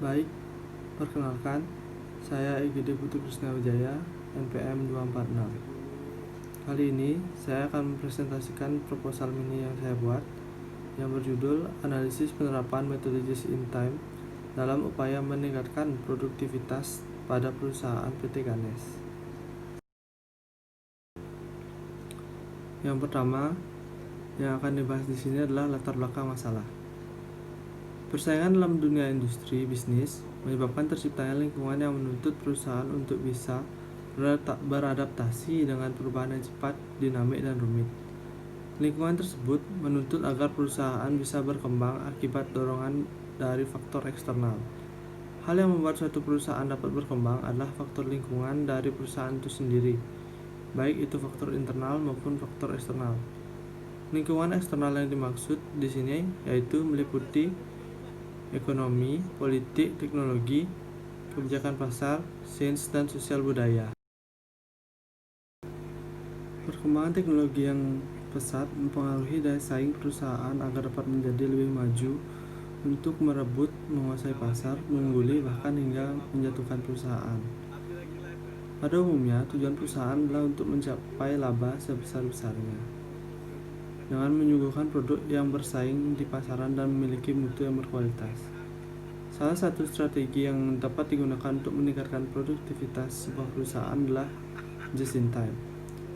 Baik, perkenalkan, saya IGD Putu Krisnawijaya, NPM 246. Kali ini saya akan mempresentasikan proposal mini yang saya buat yang berjudul Analisis Penerapan Metode Just in Time dalam upaya meningkatkan produktivitas pada perusahaan PT Ganes. Yang pertama yang akan dibahas di sini adalah latar belakang masalah. Persaingan dalam dunia industri bisnis menyebabkan terciptanya lingkungan yang menuntut perusahaan untuk bisa beradaptasi dengan perubahan yang cepat, dinamik, dan rumit. Lingkungan tersebut menuntut agar perusahaan bisa berkembang akibat dorongan dari faktor eksternal. Hal yang membuat suatu perusahaan dapat berkembang adalah faktor lingkungan dari perusahaan itu sendiri, baik itu faktor internal maupun faktor eksternal. Lingkungan eksternal yang dimaksud di sini yaitu meliputi ekonomi, politik, teknologi, kebijakan pasar, sains, dan sosial budaya. Perkembangan teknologi yang pesat mempengaruhi daya saing perusahaan agar dapat menjadi lebih maju untuk merebut, menguasai pasar, mengungguli, bahkan hingga menjatuhkan perusahaan. Pada umumnya, tujuan perusahaan adalah untuk mencapai laba sebesar-besarnya dengan menyuguhkan produk yang bersaing di pasaran dan memiliki mutu yang berkualitas. Salah satu strategi yang dapat digunakan untuk meningkatkan produktivitas sebuah perusahaan adalah just in time.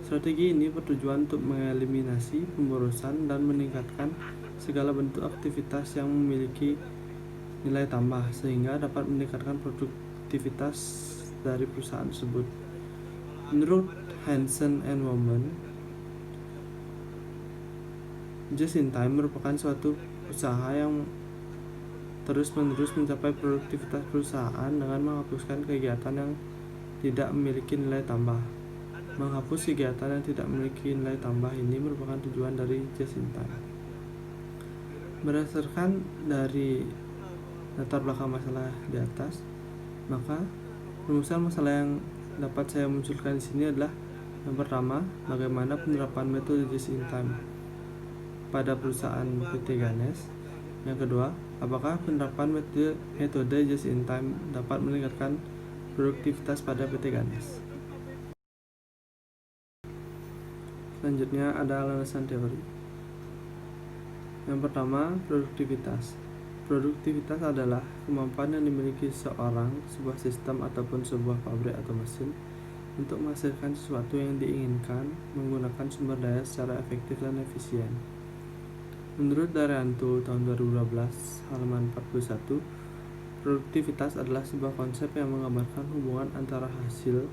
Strategi ini bertujuan untuk mengeliminasi pemborosan dan meningkatkan segala bentuk aktivitas yang memiliki nilai tambah sehingga dapat meningkatkan produktivitas dari perusahaan tersebut. Menurut Hansen and Woman, just in time merupakan suatu usaha yang terus-menerus mencapai produktivitas perusahaan dengan menghapuskan kegiatan yang tidak memiliki nilai tambah. Menghapus kegiatan yang tidak memiliki nilai tambah ini merupakan tujuan dari just in time. Berdasarkan dari latar belakang masalah di atas, maka rumusan masalah yang dapat saya munculkan di sini adalah yang pertama, bagaimana penerapan metode just in time pada perusahaan PT Ganes. Yang kedua, apakah penerapan metode just in time dapat meningkatkan produktivitas pada PT Ganes? Selanjutnya ada alasan teori. Yang pertama, produktivitas. Produktivitas adalah kemampuan yang dimiliki seorang, sebuah sistem ataupun sebuah pabrik atau mesin untuk menghasilkan sesuatu yang diinginkan menggunakan sumber daya secara efektif dan efisien. Menurut Daryanto tahun 2012 halaman 41, produktivitas adalah sebuah konsep yang menggambarkan hubungan antara hasil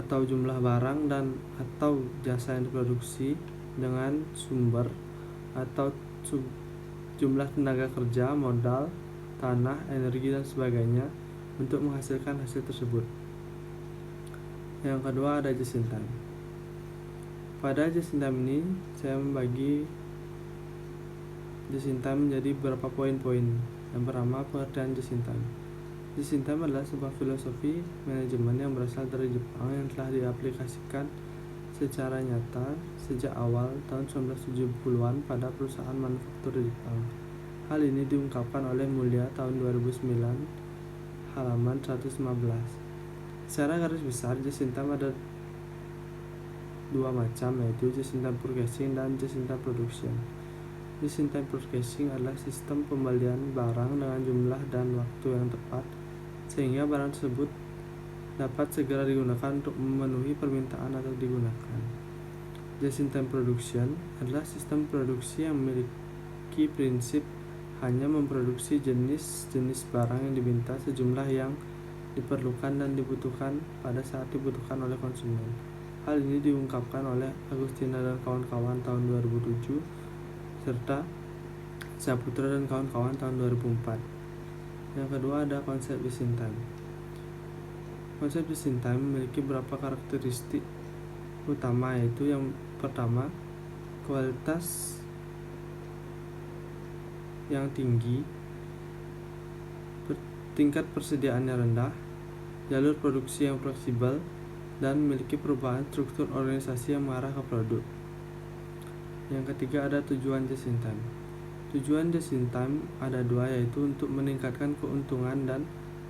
atau jumlah barang dan atau jasa yang diproduksi dengan sumber atau jumlah tenaga kerja, modal, tanah, energi, dan sebagainya untuk menghasilkan hasil tersebut. Yang kedua ada just in time. Pada just in time ini saya membagi just in time menjadi beberapa poin-poin. Yang pertama, pengertian just in time. Just in time adalah sebuah filosofi manajemen yang berasal dari Jepang yang telah diaplikasikan secara nyata sejak awal tahun 1970-an pada perusahaan manufaktur di Jepang. Hal ini diungkapkan oleh Mulya tahun 2009 halaman 115. Secara garis besar, just in time ada dua macam, yaitu just in time purchasing dan just in time production. Just in time purchasing adalah sistem pembelian barang dengan jumlah dan waktu yang tepat sehingga barang tersebut dapat segera digunakan untuk memenuhi permintaan atau digunakan. Just in time production adalah sistem produksi yang memiliki prinsip hanya memproduksi jenis-jenis barang yang diminta sejumlah yang diperlukan dan dibutuhkan pada saat dibutuhkan oleh konsumen. Hal ini diungkapkan oleh Agustina dan kawan-kawan tahun 2007 serta Saputra dan kawan-kawan tahun 2004. Yang kedua ada konsep just in time. Konsep just in time memiliki beberapa karakteristik utama, yaitu yang pertama, kualitas yang tinggi, tingkat persediaannya rendah, jalur produksi yang fleksibel, dan memiliki perubahan struktur organisasi yang mengarah ke produk. Yang ketiga ada tujuan just in time. Tujuan just in time ada dua, yaitu untuk meningkatkan keuntungan dan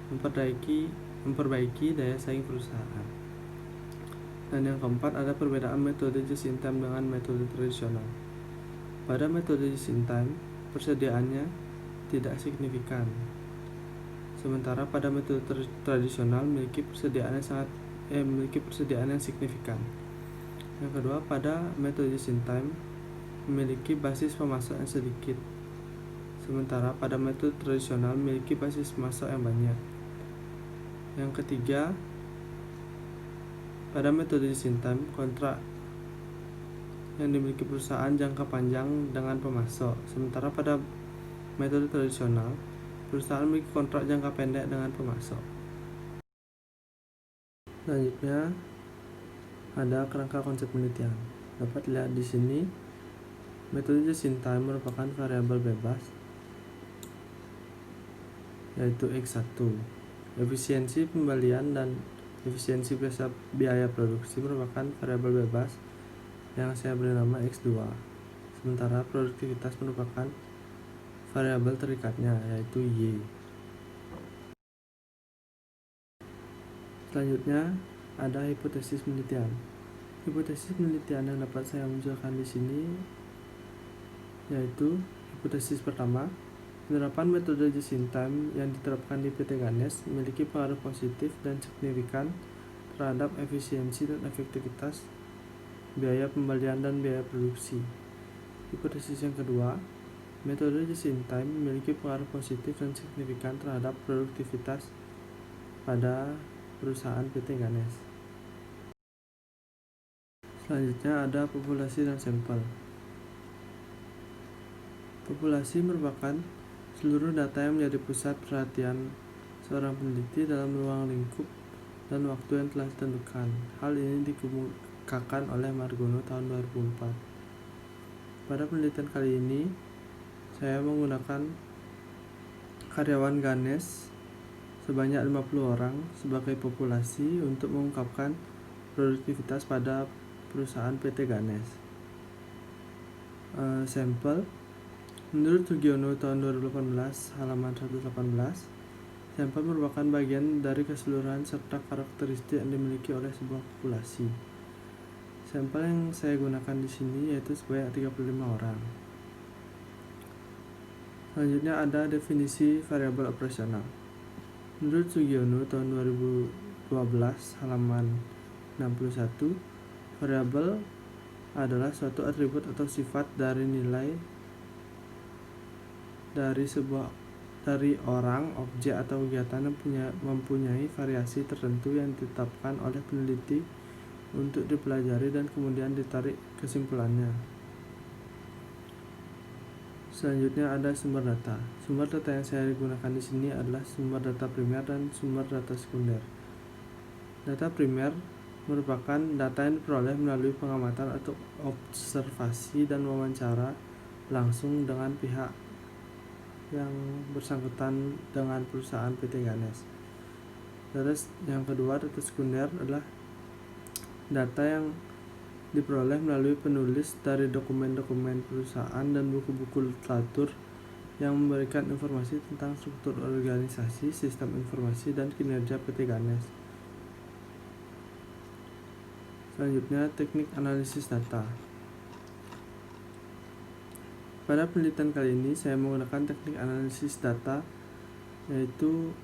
memperbaiki daya saing perusahaan. Dan yang keempat, ada perbedaan metode just in time dengan metode tradisional. Pada metode just in time, persediaannya tidak signifikan. Sementara pada metode tradisional memiliki persediaan yang signifikan. Yang kedua, pada metode just in time memiliki basis pemasok yang sedikit. Sementara pada metode tradisional memiliki basis pemasok yang banyak. Yang ketiga, pada metode just in time, kontrak yang dimiliki perusahaan jangka panjang dengan pemasok. Sementara pada metode tradisional, perusahaan memiliki kontrak jangka pendek dengan pemasok. Selanjutnya, ada kerangka konsep penelitian. Dapat dilihat di sini, metode just in time merupakan variabel bebas, yaitu X1. Efisiensi pembelian dan efisiensi biaya produksi merupakan variabel bebas yang saya beri nama X2. Sementara produktivitas merupakan variabel terikatnya, yaitu Y. Selanjutnya, ada hipotesis penelitian. Hipotesis penelitian yang dapat saya munculkan di sini yaitu hipotesis pertama, penerapan metode just in time yang diterapkan di PT Ganes memiliki pengaruh positif dan signifikan terhadap efisiensi dan efektivitas biaya pembelian dan biaya produksi. Hipotesis yang kedua, metode just in time memiliki pengaruh positif dan signifikan terhadap produktivitas pada perusahaan PT Ganes. Selanjutnya ada populasi dan sampel. Populasi merupakan seluruh data yang menjadi pusat perhatian seorang peneliti dalam ruang lingkup dan waktu yang telah ditentukan. Hal ini dikemukakan oleh Margono tahun 2004. Pada penelitian kali ini, saya menggunakan karyawan Ganes sebanyak 50 orang sebagai populasi untuk mengungkapkan produktivitas pada perusahaan PT Ganes. Sampel, menurut Sugiono tahun 2018 halaman 118, sampel merupakan bagian dari keseluruhan serta karakteristik yang dimiliki oleh sebuah populasi. Sampel yang saya gunakan di sini yaitu sebanyak 35 orang. Selanjutnya ada definisi variabel operasional. Menurut Sugiono tahun 2012 halaman 61, variabel adalah suatu atribut atau sifat dari nilai dari orang, objek atau kegiatan yang mempunyai variasi tertentu yang ditetapkan oleh peneliti untuk dipelajari dan kemudian ditarik kesimpulannya. Selanjutnya ada sumber data. Sumber data yang saya gunakan di sini adalah sumber data primer dan sumber data sekunder. Data primer merupakan data yang diperoleh melalui pengamatan atau observasi dan wawancara langsung dengan pihak yang bersangkutan dengan perusahaan PT Ganes. Data yang kedua, data sekunder, adalah data yang diperoleh melalui penulis dari dokumen-dokumen perusahaan dan buku-buku literatur yang memberikan informasi tentang struktur organisasi, sistem informasi, dan kinerja PT Ganes. Selanjutnya, teknik analisis data. Pada penelitian kali ini saya menggunakan teknik analisis data, yaitu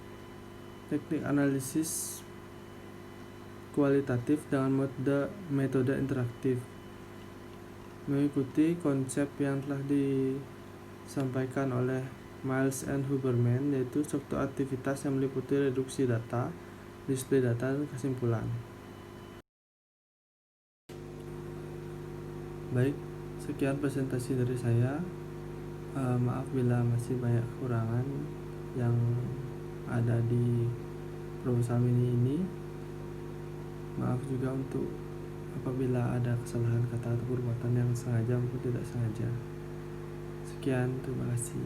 teknik analisis kualitatif dengan metode interaktif, mengikuti konsep yang telah disampaikan oleh Miles and Huberman, yaitu struktur aktivitas yang meliputi reduksi data, display data, dan kesimpulan. Baik, sekian presentasi dari saya. Maaf bila masih banyak kekurangan yang ada di proposal mini ini. Maaf juga untuk apabila ada kesalahan kata atau perbuatan yang sengaja maupun tidak sengaja. Sekian, terima kasih.